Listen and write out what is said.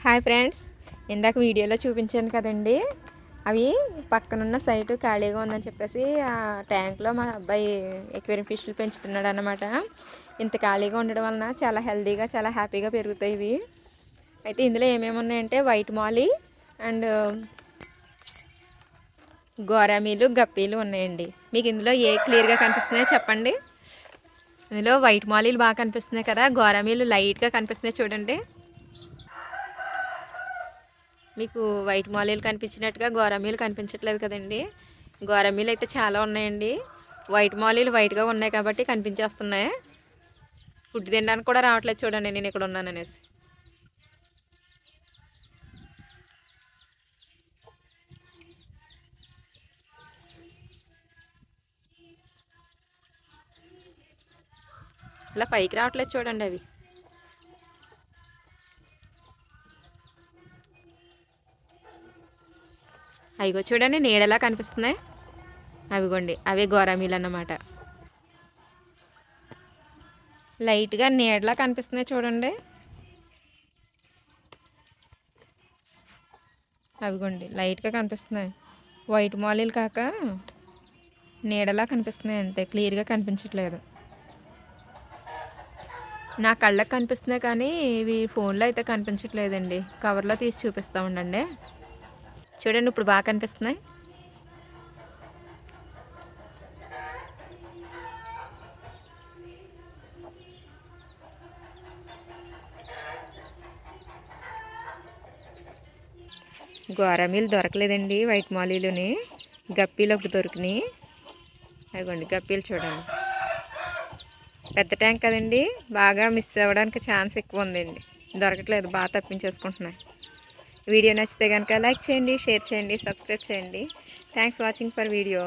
Hi friends, ఇందాక వీడియోలో చూపించాను కదండి. అవి పక్కనున్న సైటు ఖాళీగా ఉందని చెప్పేసి ఆ ట్యాంక్లో మా అబ్బాయి ఎక్వేరియం ఫిష్లు పెంచుతున్నాడు అన్నమాట. ఇంత ఖాళీగా ఉండడం వలన చాలా హెల్తీగా చాలా హ్యాపీగా పెరుగుతాయి ఇవి. అయితే ఇందులో ఏమేమి ఉన్నాయంటే వైట్ మాలీ అండ్ గోరామీలు గప్పీలు ఉన్నాయండి. మీకు ఇందులో ఏ క్లియర్గా కనిపిస్తున్నాయో చెప్పండి. ఇందులో వైట్ మాలీలు బాగా కనిపిస్తున్నాయి కదా, గోరామీలు లైట్గా కనిపిస్తున్నాయి చూడండి. మీకు వైట్ మాలీలు కనిపించినట్టుగా గోరామీలు కనిపించట్లేదు కదండి. గోరామీలు అయితే చాలా ఉన్నాయండి. వైట్ మాలీలు వైట్గా ఉన్నాయి కాబట్టి కనిపించేస్తున్నాయి. ఫుడ్ తినడానికి కూడా రావట్లేదు చూడండి, నేను ఇక్కడ ఉన్నాననేసి. అసలు పైకి రావట్లేదు చూడండి అవి. అవిగో చూడండి నీడలా కనిపిస్తున్నాయి. అవిగోండి అవే గోరామీలు అన్నమాట. లైట్గా నీడలా కనిపిస్తున్నాయి చూడండి. అవిగోండి లైట్గా కనిపిస్తున్నాయి. వైట్ మాలీలు కాక నీడలా కనిపిస్తున్నాయి, అంతే, క్లియర్గా కనిపించట్లేదు. నా కళ్ళకి కనిపిస్తున్నాయి కానీ ఇవి ఫోన్లో అయితే కనిపించట్లేదండి. కవర్లో తీసి చూపిస్తూ ఉండండి. చూడండి ఇప్పుడు బాగా కనిపిస్తున్నాయి. గోరామీలు దొరకలేదండి వైట్ మాలీలోని. గప్పీలు ఒకటి దొరికినాయి. అదిగోండి గప్పీలు చూడండి. పెద్ద ట్యాంక్ కదండి, బాగా మిస్ అవ్వడానికి ఛాన్స్ ఎక్కువ ఉందండి. దొరకట్లేదు, బాగా తప్పించేసుకుంటున్నాయి. వీడియో నచ్చితే కనుక లైక్ చేయండి, షేర్ చేయండి, సబ్స్క్రైబ్ చేయండి. Thanks watching for video.